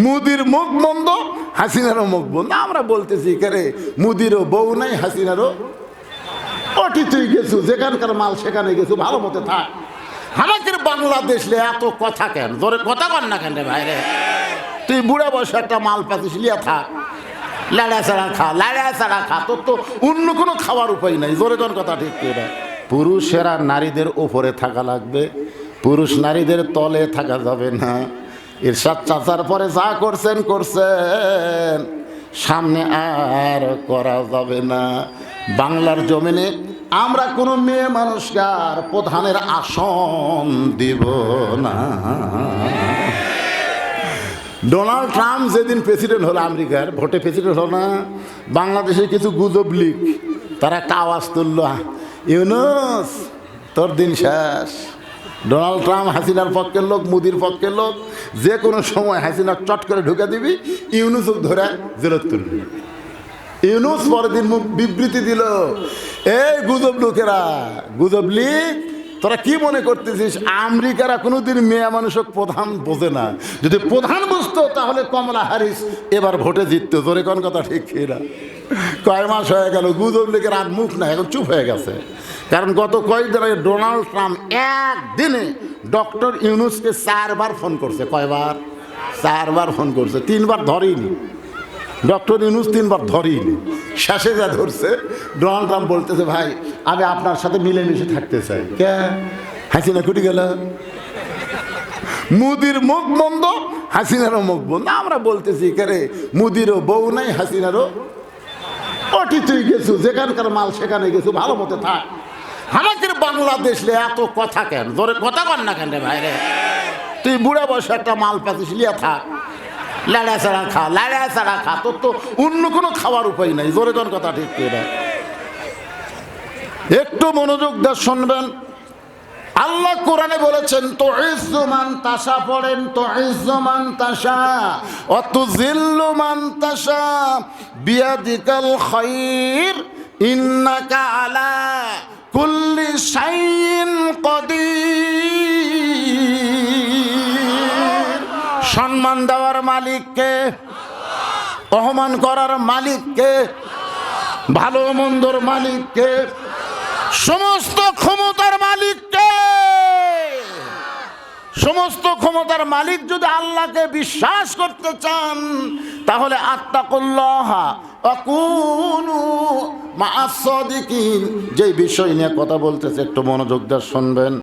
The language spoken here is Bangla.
মুদির মুখ বন্ধ, হাসিনারও মুখ বন্ধ। আমরা বলতেছি কেরে মুদিরও বউ নাই, হাসিনারও ওটি তুই গেছু, যেখানকার মাল সেখানে গেছু, ভালো মতো থাক। আমাদের বাংলাদেশ এত কথা কেন, তোরে কথা কর না কেন রে ভাইরে? তুই বুড়া বয়সে একটা মাল পাতিস, লিয়া থাক, লাড়া ছাড়া খা, তোর তো অন্য কোনো খাওয়ার উপায় নাই। জোরে কোন কথা ঠিক করে। পুরুষেরা নারীদের উপরে থাকা লাগবে, পুরুষ নারীদের তলে থাকা যাবে না। ইরশাদ চাচার পরে যা করছেন সামনে আর করা যাবে না। বাংলার জমিনে আমরা কোনো মেয়ে মানুষকে আর প্রধানের আসন দিব না। ডোনাল্ড ট্রাম্প যেদিন প্রেসিডেন্ট হলো, আমেরিকার ভোটে প্রেসিডেন্ট হলো না, বাংলাদেশে কিছু গুজব লিক, তারা একটা আওয়াজ তুলল, ইউনূস তোর দিন শেষ। ডোনাল্ড ট্রাম্প হাসিনার পক্ষের লোক, মোদির পক্ষের লোক, যে কোনো সময় হাসিনা চট করে ঢুকে দিবি, ইউনূস ধরে জেলত তুলবি। ইউনূস পরের দিন মুখ বিবৃতি দিল, এই গুজব লোকেরা, গুজব লিক, তোরা কি মনে করতেছিস আমেরিকারা কোনোদিন মেয়ে মানুষক প্রধান বোঝে না? যদি প্রধান বুঝতো তাহলে কমলা হ্যারিস এবার ভোটে জিততো। তোরে কোন কথা ঠিক না? কয় মাস হয়ে গেল গুজব লিখের আর মুখ না, এখন চুপ হয়ে গেছে। কারণ গত কয়েকদিন আগে ডোনাল্ড ট্রাম্প একদিনে ডক্টর ইউনূসকে 4 বার ফোন করছে। কয়বার? 4 বার ফোন করছে, 3 বার ধরেইনি। ডক্টর ইউনূস 3 বার ধরেইনি। শেষে যা ধরছে, ডোনাল্ড ট্রাম্প বলতেছে, ভাই আমি আপনার সাথে মিলেমিশে থাকতে চাই। কে? হাসিনা কুটি গেল। মুদির মুখ বন্ধ, হাসিনারও মুখ বন্ধ। আমরা বলতেছি কেরে মুদিরও বউ নাই, হাসিনারও ওটি তুই গেছু, যেখানকার মাল সেখানে গেছু, ভালো মতো থাক। আমাদের বাংলাদেশ এত কথা কেন, তোরে কথা কর না কেন রে ভাইরে? তুই বুড়া বয়সে একটা মাল পাতিস, লিয়া থাক, লাড়া ছাড়া খা, তোর তো অন্য কোনো খাওয়ার উপায় নাই। জোরে কোন কথা ঠিক করে। একটু মনোযোগ দিয়ে শুনবেন। আল্লাহ কোরআনে বলেছেন, তুইজ্জু মান তাশা, পড়েন তুইজ্জু মান তাশা ওয়া তুযিল্লু মান তাশা বিয়াদিকাল খায়র ইন্নাকা আলা কুল্লি শাইইন কাদির। সম্মান দেওয়ার মালিককে, অপমান করার মালিককে, ভালো মন্দর মালিককে, সমস্ত ক্ষমতার মালিককে। সমস্ত ক্ষমতার মালিক যদি আল্লাহকে বিশ্বাস করতে চান, তাহলে আত্তাকুল্লাহ ওয়া কুনু মা'আস সাদিকিন। যে বিষয় নিয়ে কথা বলতেছে একটু মনোযোগ দিয়ে শুনবেন।